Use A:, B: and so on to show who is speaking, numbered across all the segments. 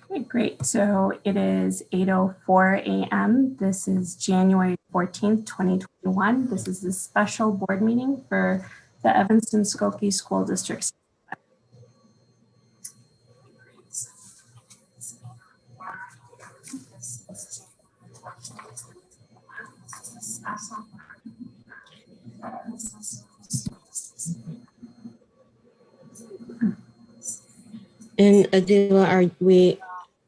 A: Okay, great. So it is 8:04 a.m. This is January 14th, 2021. This is the special board meeting for the Evanston Skokie School District.
B: And Adela, are we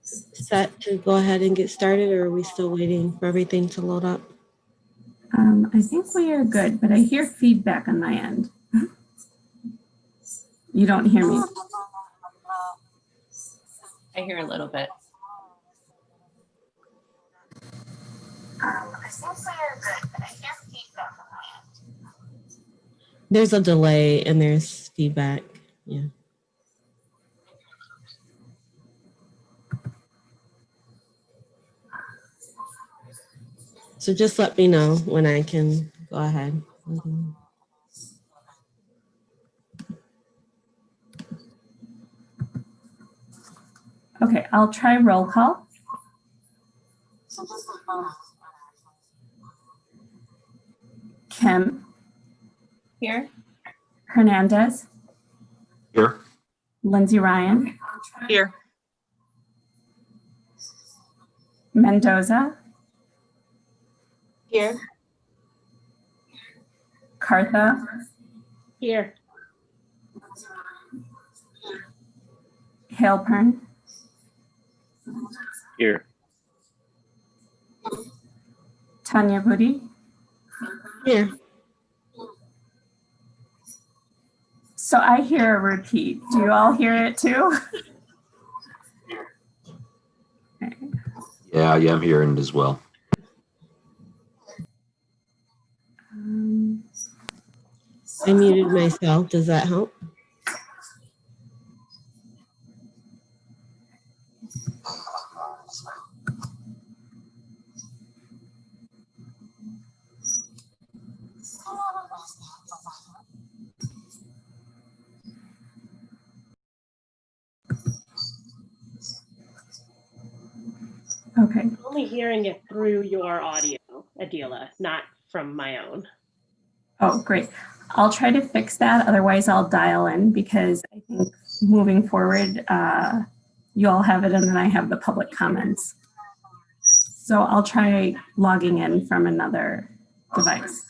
B: set to go ahead and get started, or are we still waiting for everything to load up?
A: I think we are good, but I hear feedback on my end. You don't hear me?
C: I hear a little bit.
A: I think we are good, but I hear feedback on my end.
B: There's a delay and there's feedback. Yeah. So just let me know when I can go ahead.
A: Okay, I'll try roll call. Kim.
C: Here.
A: Hernandez.
D: Here.
A: Lindsay Ryan.
C: Here.
A: Mendoza.
C: Here.
A: Cartha.
C: Here.
A: Halpern.
D: Here.
A: Tanya Budi.
B: Here.
A: So I hear a repeat. Do you all hear it too? Okay.
D: Yeah, I'm hearing it as well.
B: I muted myself. Does that help?
A: Okay.
E: I'm only hearing it through your audio, Adela, not from my own.
A: Oh, great. I'll try to fix that. Otherwise, I'll dial in because I think moving forward, you all have it and then I have the public comments. So I'll try logging in from another device.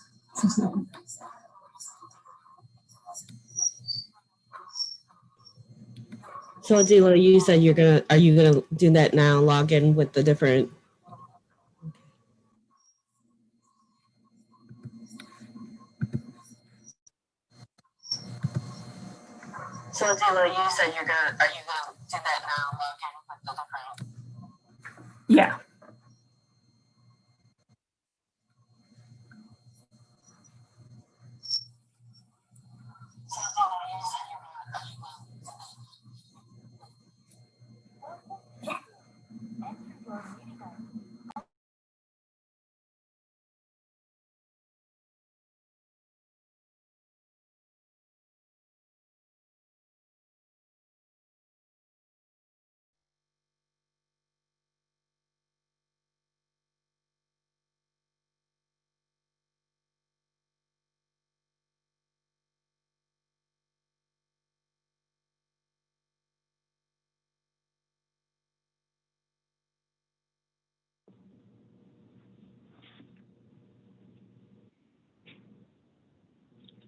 B: So Adela, you said are you gonna do that now? Log in with the different. So Adela, you said are you gonna do that now? Log in with the different.
A: Yeah.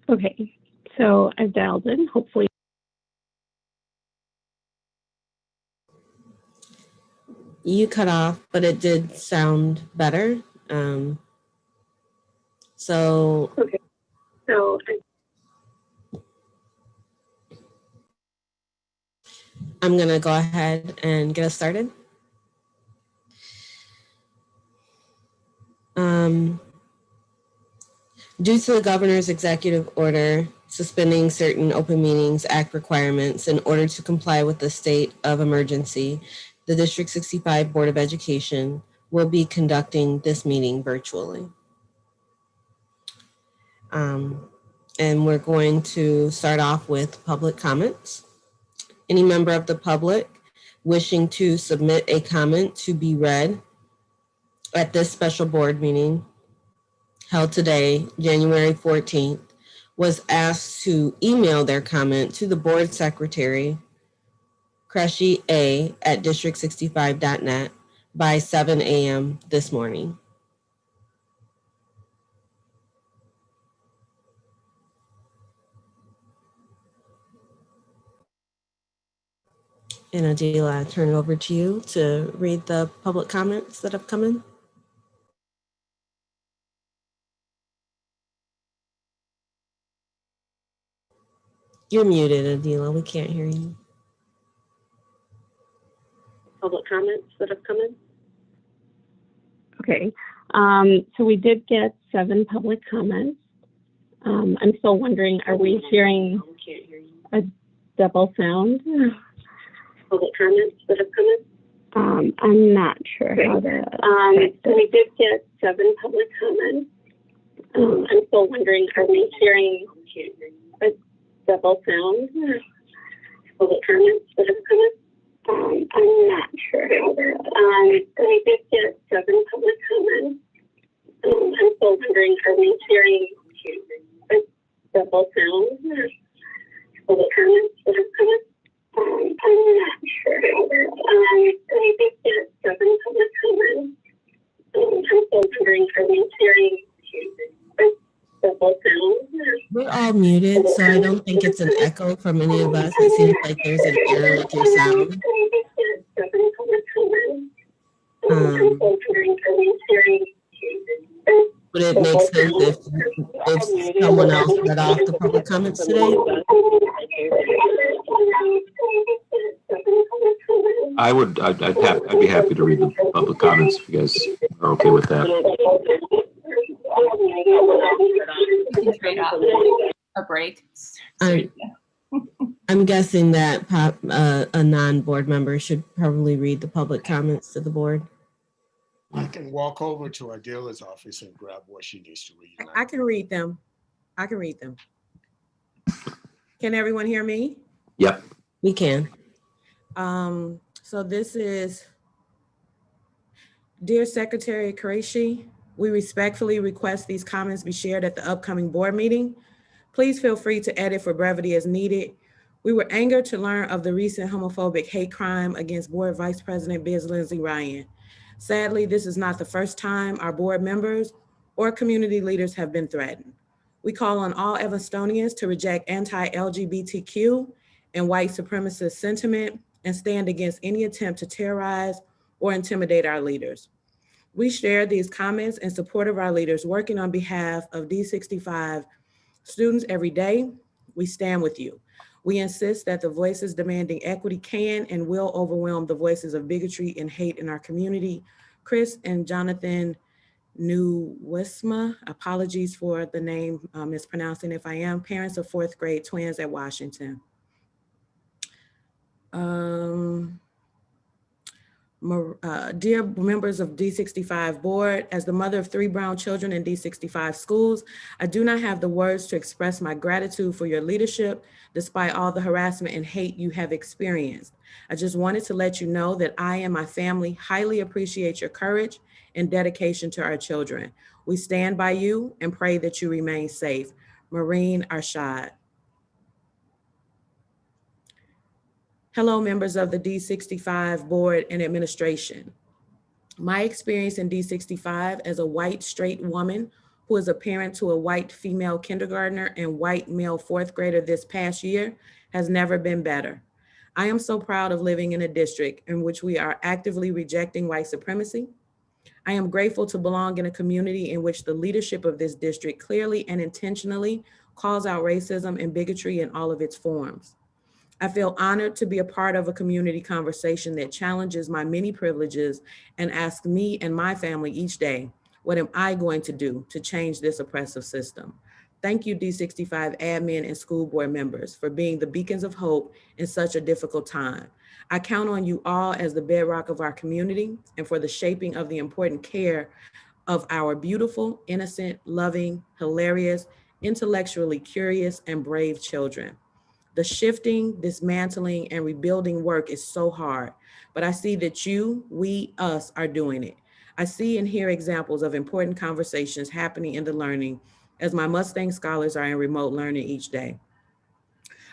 E: Okay, so I've dialed in, hopefully.
B: You cut off, but it did sound better. So
E: Okay, so
B: I'm gonna go ahead and get us started. Due to the governor's executive order suspending certain Open Meetings Act requirements in order to comply with the state of emergency, the District 65 Board of Education will be conducting this meeting virtually. And we're going to start off with public comments. Any member of the public wishing to submit a comment to be read at this special board meeting held today, January 14th, was asked to email their comment to the board secretary, Cresci A at district65.net by 7 a.m. this morning. And Adila, I turn it over to you to read the public comments that have come in. You're muted, Adila. We can't hear you. Public comments that have come in.
A: Okay, so we did get 7 public comments. I'm still wondering, are we hearing a double sound?
B: Public comments that have come in.
A: I'm not sure how to.
B: So we did get 7 public comments. I'm still wondering, are we hearing a double sound? Public comments that have come in. I'm not sure how to. So we did get 7 public comments. I'm still wondering, are we hearing a double sound? Public comments that have come in. I'm not sure. I think there's 7 public comments. I'm still wondering, are we hearing a double sound? We're all muted, so I don't think it's an echo from any of us. It seems like there's an error with your sound. I think there's 7 public comments. I'm still wondering, are we hearing would it make sense if someone else read off the public comments today?
D: I'd be happy to read the public comments if you guys are okay with that.
C: Trade off a break.
B: I'm guessing that a non-board member should probably read the public comments to the board.
F: I can walk over to Adila's office and grab what she needs to read.
G: I can read them. I can read them. Can everyone hear me?
D: Yep.
B: We can.
G: So this is, Dear Secretary Qureshi, we respectfully request these comments be shared at the upcoming board meeting. Please feel free to edit for brevity as needed. We were angered to learn of the recent homophobic hate crime against Board Vice President Biz Lindsay Ryan. Sadly, this is not the first time our board members or community leaders have been threatened. We call on all Evanstonians to reject anti-LGBTQ and white supremacist sentiment and stand against any attempt to terrorize or intimidate our leaders. We share these comments in support of our leaders working on behalf of D65 students every day. We stand with you. We insist that the voices demanding equity can and will overwhelm the voices of bigotry and hate in our community. Chris and Jonathan Newwisma, apologies for the name mispronouncing if I am, parents of 4th grade twins at Washington. Dear members of D65 board, as the mother of 3 brown children in D65 schools, I do not have the words to express my gratitude for your leadership, despite all the harassment and hate you have experienced. I just wanted to let you know that I and my family highly appreciate your courage and dedication to our children. We stand by you and pray that you remain safe. Maureen Arshad. Hello, members of the D65 board and administration. My experience in D65 as a white straight woman who is a parent to a white female kindergartner and white male 4th grader this past year has never been better. I am so proud of living in a district in which we are actively rejecting white supremacy. I am grateful to belong in a community in which the leadership of this district clearly and intentionally calls out racism and bigotry in all of its forms. I feel honored to be a part of a community conversation that challenges my many privileges and asks me and my family each day, what am I going to do to change this oppressive system? Thank you, D65 admin and school board members, for being the beacons of hope in such a difficult time. I count on you all as the bedrock of our community and for the shaping of the important care of our beautiful, innocent, loving, hilarious, intellectually curious, and brave children. The shifting, dismantling, and rebuilding work is so hard, but I see that you, we, us are doing it. I see and hear examples of important conversations happening in the learning as my Mustang scholars are in remote learning each day.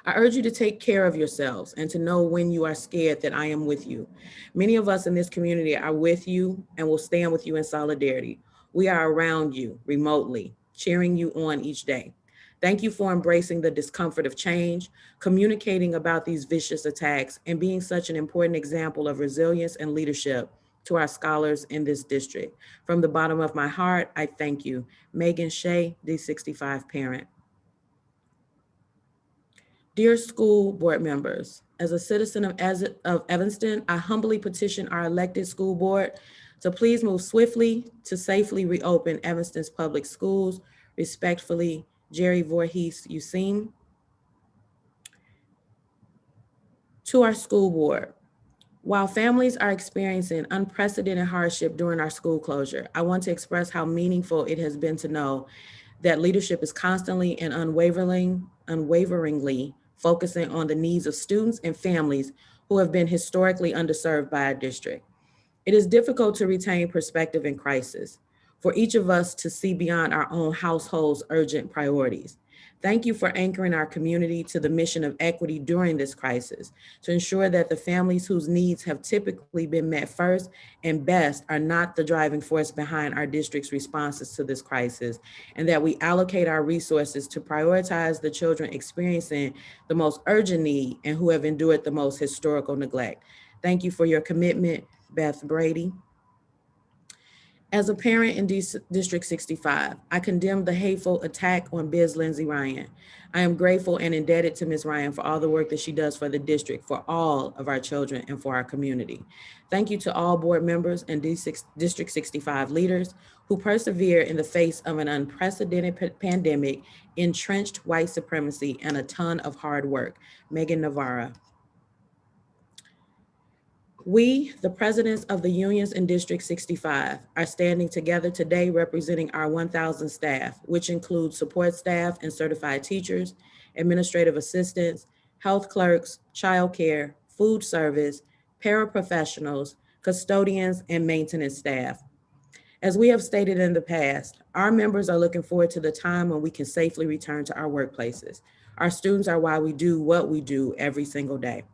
G: I urge you to take care of yourselves and to know when you are scared that I am with you. Many of us in this community are with you and will stand with you in solidarity. We are around you remotely, cheering you on each day. Thank you for embracing the discomfort of change, communicating about these vicious attacks, and being such an important example of resilience and leadership to our scholars in this district. From the bottom of my heart, I thank you. Megan Shea, D65 parent. Dear school board members, as a citizen of Evanston, I humbly petition our elected school board to please move swiftly to safely reopen Evanston's public schools. Respectfully, Jerry Voorhees Useem. To our school board, while families are experiencing unprecedented hardship during our school closure, I want to express how meaningful it has been to know that leadership is constantly and unwaveringly focusing on the needs of students and families who have been historically underserved by our district. It is difficult to retain perspective in crisis, for each of us to see beyond our own household's urgent priorities. Thank you for anchoring our community to the mission of equity during this crisis, to ensure that the families whose needs have typically been met first and best are not the driving force behind our district's responses to this crisis, and that we allocate our resources to prioritize the children experiencing the most urgent need and who have endured the most historical neglect. Thank you for your commitment, Beth Brady. As a parent in District 65, I condemn the hateful attack on Biz Lindsay Ryan. I am grateful and indebted to Ms. Ryan for all the work that she does for the district, for all of our children, and for our community. Thank you to all board members and District 65 leaders who persevere in the face of an unprecedented pandemic, entrenched white supremacy, and a ton of hard work. Megan Navarra. We, the presidents of the unions in District 65, are standing together today representing our 1,000 staff, which includes support staff and certified teachers, administrative assistants, health clerks, childcare, food service, paraprofessionals, custodians, and maintenance staff. As we have stated in the past, our members are looking forward to the time when we can safely return to our workplaces. Our students are why we do what we do every single day.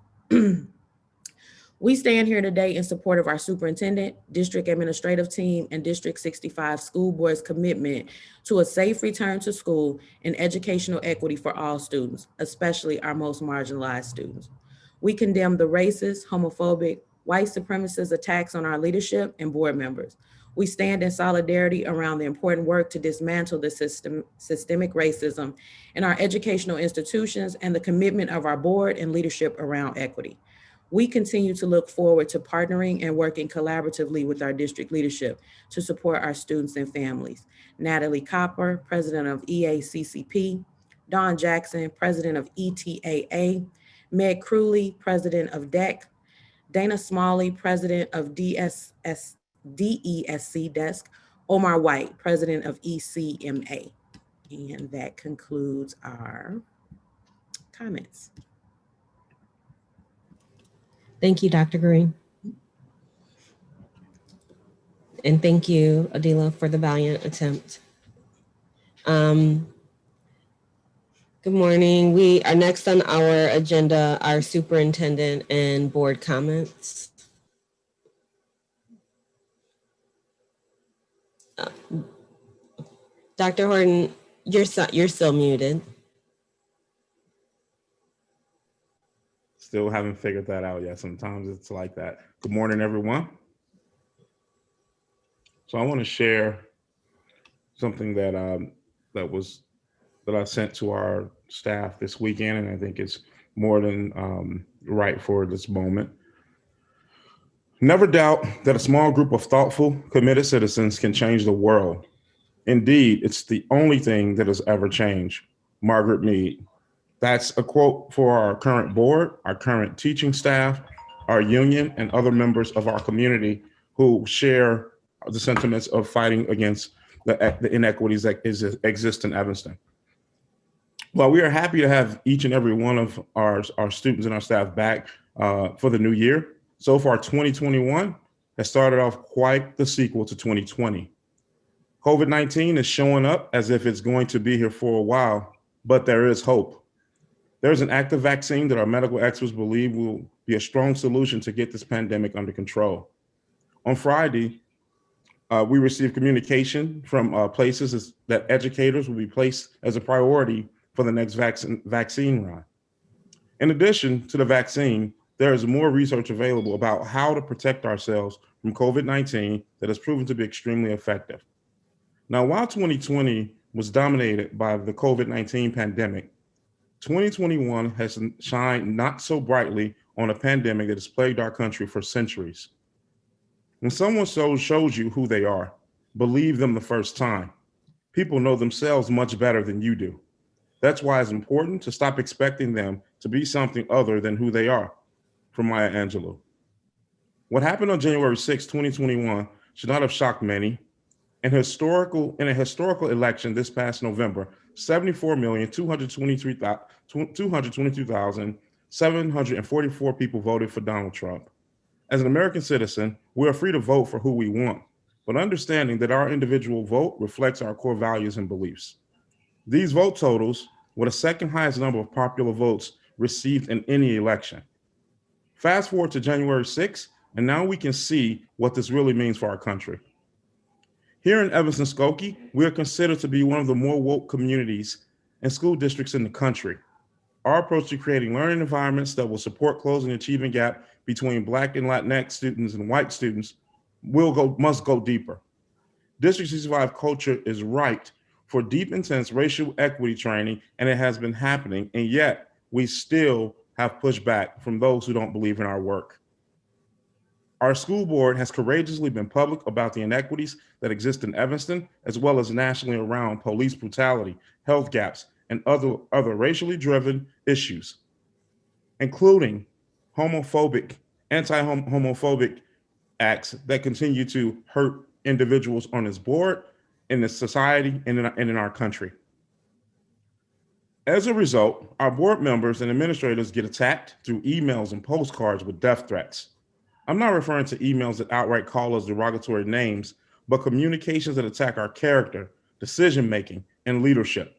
G: We stand here today in support of our superintendent, district administrative team, and District 65 school board's commitment to a safe return to school and educational equity for all students, especially our most marginalized students. We condemn the racist, homophobic, white supremacist attacks on our leadership and board members. We stand in solidarity around the important work to dismantle the systemic racism in our educational institutions and the commitment of our board and leadership around equity. We continue to look forward to partnering and working collaboratively with our district leadership to support our students and families. Natalie Copper, president of EACCP, Dawn Jackson, president of ETAA, Meg Crewley, president of DEC, Dana Smalley, president of DESC Desk, Omar White, president of ECMA. And that concludes our comments.
B: Thank you, Dr. Green. And thank you, Adila, for the valiant attempt. Good morning. We are next on our agenda, our superintendent and board comments. Dr. Horton, you're still muted.
H: Still haven't figured that out yet. Sometimes it's like that. Good morning, everyone. So I want to share something that I sent to our staff this weekend, and I think it's more than right for this moment. Never doubt that a small group of thoughtful, committed citizens can change the world. Indeed, it's the only thing that has ever changed. Margaret Mead. That's a quote for our current board, our current teaching staff, our union, and other members of our community who share the sentiments of fighting against the inequities that exist in Evanston. While we are happy to have each and every one of our students and our staff back for the new year, so far 2021 has started off quite the sequel to 2020. COVID-19 is showing up as if it's going to be here for a while, but there is hope. There's an active vaccine that our medical experts believe will be a strong solution to get this pandemic under control. On Friday, we received communication from places that educators will be placed as a priority for the next vaccine run. In addition to the vaccine, there is more research available about how to protect ourselves from COVID-19 that has proven to be extremely effective. Now, while 2020 was dominated by the COVID-19 pandemic, 2021 has shined not so brightly on a pandemic that has plagued our country for centuries. When someone shows you who they are, believe them the first time. People know themselves much better than you do. That's why it's important to stop expecting them to be something other than who they are. From Maya Angelou. What happened on January 6, 2021 should not have shocked many. In a historical election this past November, 74,222,744 people voted for Donald Trump. As an American citizen, we are free to vote for who we want, but understanding that our individual vote reflects our core values and beliefs. These vote totals were the second highest number of popular votes received in any election. Fast forward to January 6th, and now we can see what this really means for our country. Here in Evanston-Skokie, we are considered to be one of the more woke communities and school districts in the country. Our approach to creating learning environments that will support closing the achievement gap between Black and Latinx students and white students must go deeper. District 65 culture is ripe for deep, intense racial equity training, and it has been happening, and yet we still have pushback from those who don't believe in our work. Our school board has courageously been public about the inequities that exist in Evanston, as well as nationally around police brutality, health gaps, and other racially driven issues, including anti-homophobic acts that continue to hurt individuals on this board, in this society, and in our country. As a result, our board members and administrators get attacked through emails and postcards with death threats. I'm not referring to emails that outright call us derogatory names, but communications that attack our character, decision-making, and leadership.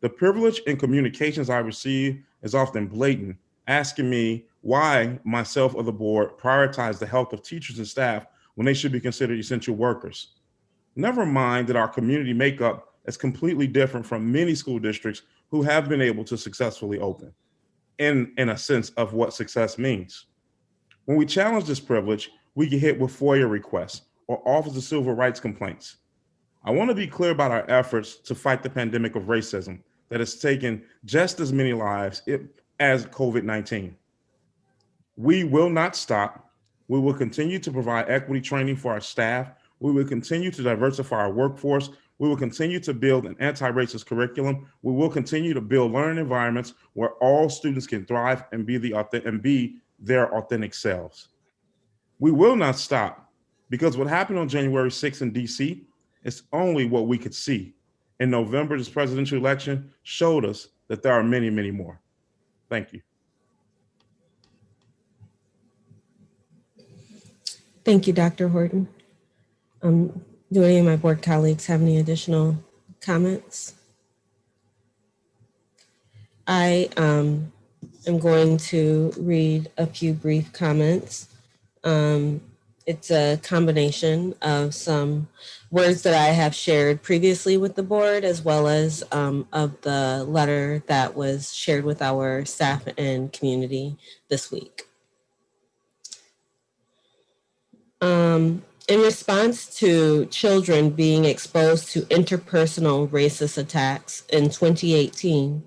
H: The privilege in communications I receive is often blatant, asking me why myself or the board prioritize the health of teachers and staff when they should be considered essential workers. Never mind that our community makeup is completely different from many school districts who have been able to successfully open, in a sense of what success means. When we challenge this privilege, we get hit with FOIA requests or Office of Civil Rights complaints. I want to be clear about our efforts to fight the pandemic of racism that has taken just as many lives as COVID-19. We will not stop. We will continue to provide equity training for our staff. We will continue to diversify our workforce. We will continue to build an anti-racist curriculum. We will continue to build learning environments where all students can thrive and be their authentic selves. We will not stop, because what happened on January 6th in DC is only what we could see. In November, this presidential election showed us that there are many, many more. Thank you.
B: Thank you, Dr. Horton. Do any of my board colleagues have any additional comments? I am going to read a few brief comments. It's a combination of some words that I have shared previously with the board, as well as of the letter that was shared with our staff and community this week. In response to children being exposed to interpersonal racist attacks in 2018,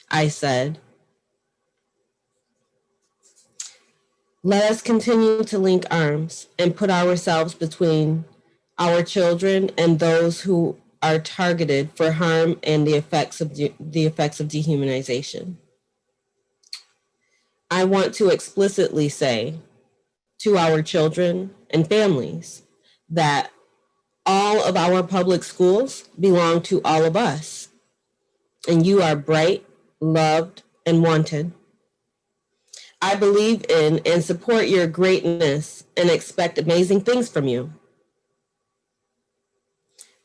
B: I said, let us continue to link arms and put ourselves between our children and those who are targeted for harm and the effects of dehumanization. I want to explicitly say to our children and families that all of our public schools belong to all of us. and you are bright, loved, and wanted. I believe in and support your greatness and expect amazing things from you.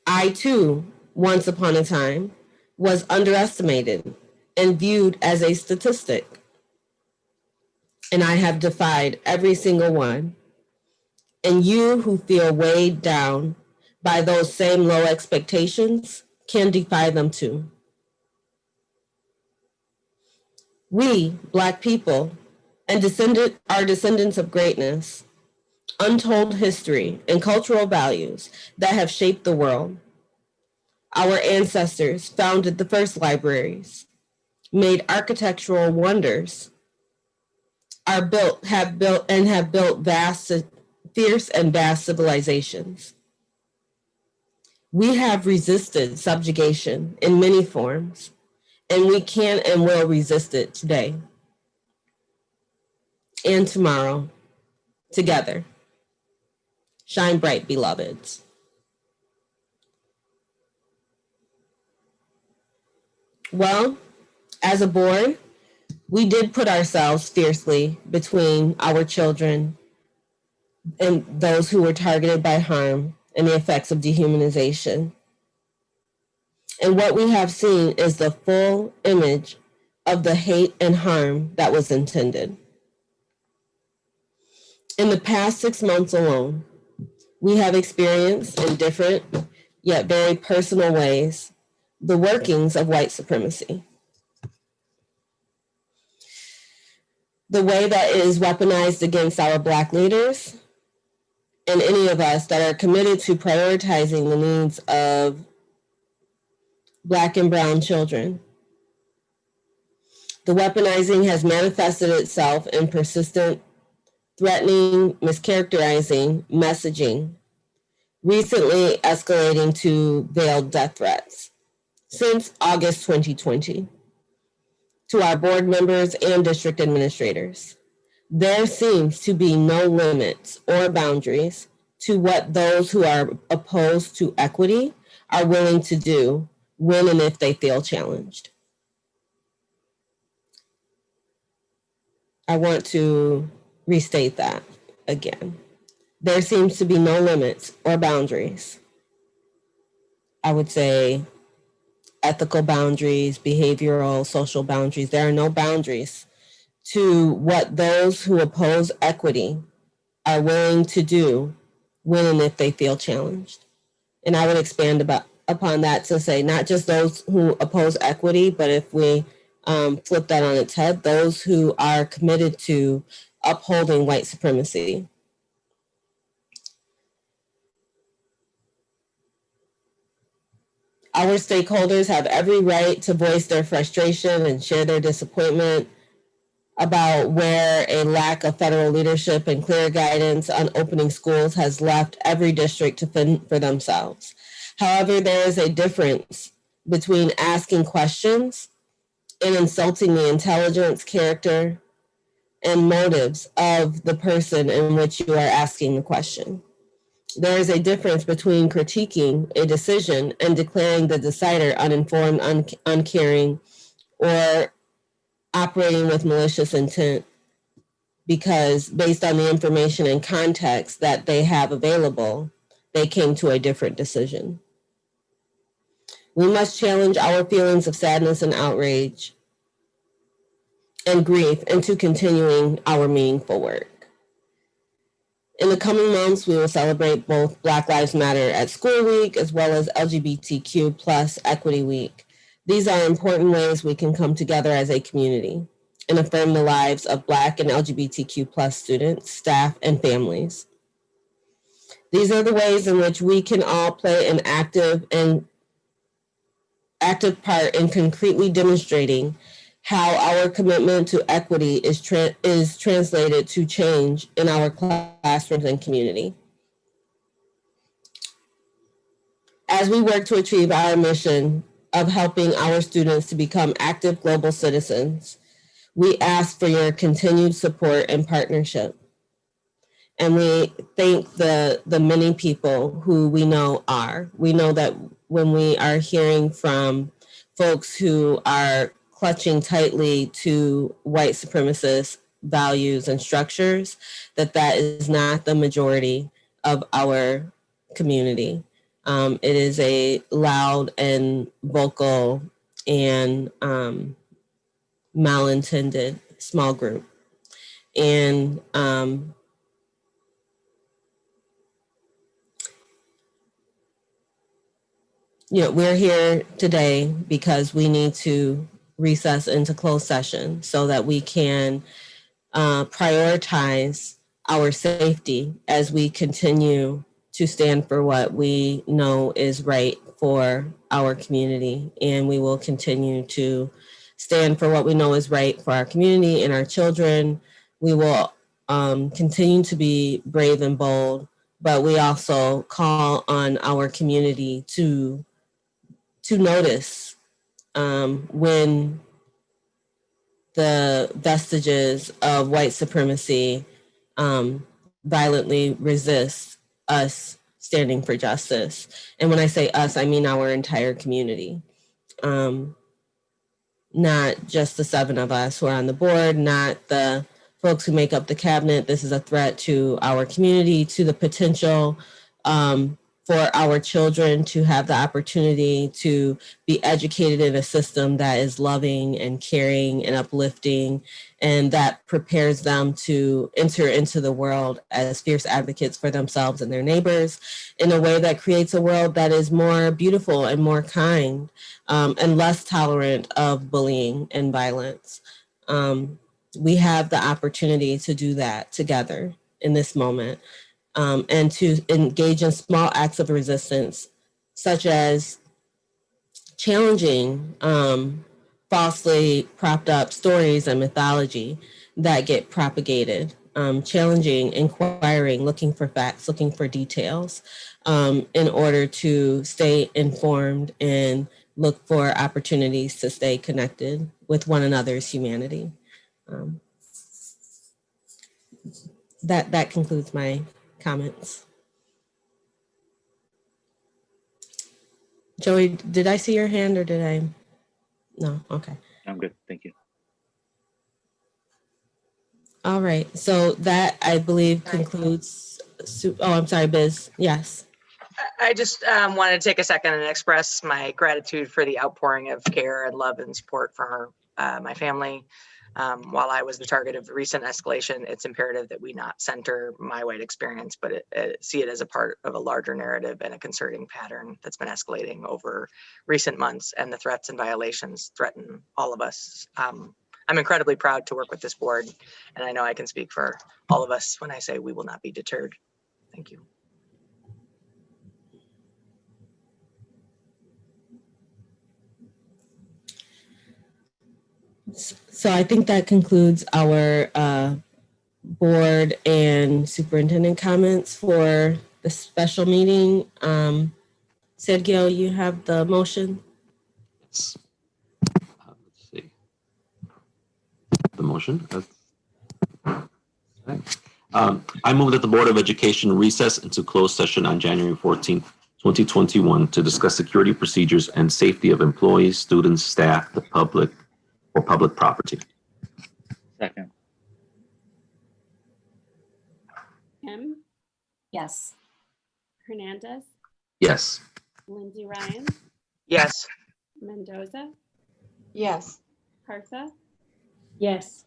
B: I too, once upon a time, was underestimated and viewed as a statistic. And I have defied every single one. And you who feel weighed down by those same low expectations can defy them too. We, Black people, and are descendants of greatness, untold history, and cultural values that have shaped the world. Our ancestors founded the first libraries, made architectural wonders, have built fierce and vast civilizations. We have resisted subjugation in many forms, and we can and will resist it today and tomorrow, together. Shine bright, beloveds. Well, as a board, we did put ourselves fiercely between our children and those who were targeted by harm and the effects of dehumanization. And what we have seen is the full image of the hate and harm that was intended. In the past 6 months alone, we have experienced in different yet very personal ways the workings of white supremacy. The way that it is weaponized against our Black leaders and any of us that are committed to prioritizing the needs of Black and brown children. The weaponizing has manifested itself in persistent, threatening, mischaracterizing messaging, recently escalating to veiled death threats since August 2020. To our board members and district administrators, there seems to be no limits or boundaries to what those who are opposed to equity are willing to do when and if they feel challenged. I want to restate that again. There seems to be no limits or boundaries. I would say ethical boundaries, behavioral, social boundaries. There are no boundaries to what those who oppose equity are willing to do when and if they feel challenged. And I would expand upon that to say not just those who oppose equity, but if we flip that on its head, those who are committed to upholding white supremacy. Our stakeholders have every right to voice their frustration and share their disappointment about where a lack of federal leadership and clear guidance on opening schools has left every district to fend for themselves. However, there is a difference between asking questions and insulting the intelligence, character, and motives of the person in which you are asking the question. There is a difference between critiquing a decision and declaring the decider uninformed, uncaring, or operating with malicious intent because based on the information and context that they have available, they came to a different decision. We must challenge our feelings of sadness and outrage and grief into continuing our meaningful work. In the coming months, we will celebrate both Black Lives Matter at School Week as well as LGBTQ plus Equity Week. These are important ways we can come together as a community and affirm the lives of Black and LGBTQ plus students, staff, and families. These are the ways in which we can all play an active part in concretely demonstrating how our commitment to equity is translated to change in our classrooms and community. As we work to achieve our mission of helping our students to become active global citizens, we ask for your continued support and partnership. And we thank the many people who we know are. We know that when we are hearing from folks who are clutching tightly to white supremacist values and structures, that is not the majority of our community. It is a loud and vocal and malintended small group. And we're here today because we need to recess into closed session so that we can prioritize our safety as we continue to stand for what we know is right for our community. And we will continue to stand for what we know is right for our community and our children. We will continue to be brave and bold, but we also call on our community to notice when the vestiges of white supremacy violently resist us standing for justice. And when I say us, I mean our entire community. Not just the 7 of us who are on the board, not the folks who make up the cabinet. This is a threat to our community, to the potential for our children to have the opportunity to be educated in a system that is loving and caring and uplifting, and that prepares them to enter into the world as fierce advocates for themselves and their neighbors in a way that creates a world that is more beautiful and more kind and less tolerant of bullying and violence. We have the opportunity to do that together in this moment. And to engage in small acts of resistance, such as challenging falsely propped up stories and mythology that get propagated, challenging, inquiring, looking for facts, looking for details in order to stay informed and look for opportunities to stay connected with one another's humanity. That concludes my comments. Joey, did I see your hand or did I? No, okay.
I: I'm good, thank you.
B: All right, so that I believe concludes, I'm sorry, Biz, yes.
J: I just wanted to take a second and express my gratitude for the outpouring of care and love and support for my family. While I was the target of the recent escalation, it's imperative that we not center my white experience, but see it as a part of a larger narrative and a concerning pattern that's been escalating over recent months, and the threats and violations threaten all of us. I'm incredibly proud to work with this board, and I know I can speak for all of us when I say we will not be deterred. Thank you.
B: So I think that concludes our board and superintendent comments for the special meeting. Sergio, you have the motion?
D: Yes. Let's see. The motion. I move that the Board of Education recess into closed session on January 14th, 2021 to discuss security procedures and safety of employees, students, staff, the public, or public property.
I: Second.
A: Kim,
C: Yes.
A: Hernandez,
D: Yes.
A: Lindsay Ryan,
J: Yes.
A: Mendoza,
C: Yes.
A: Partha,
E: Yes.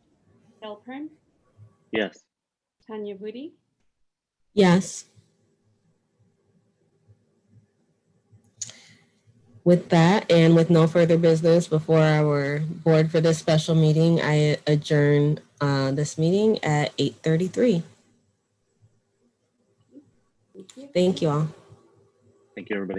A: Halpern,
I: Yes.
A: Tanya Vudi,
B: Yes. With that, and with no further business before our board for this special meeting, I adjourn this meeting at 8:33.
A: Thank you.
B: Thank you all.
I: Thank you, everybody.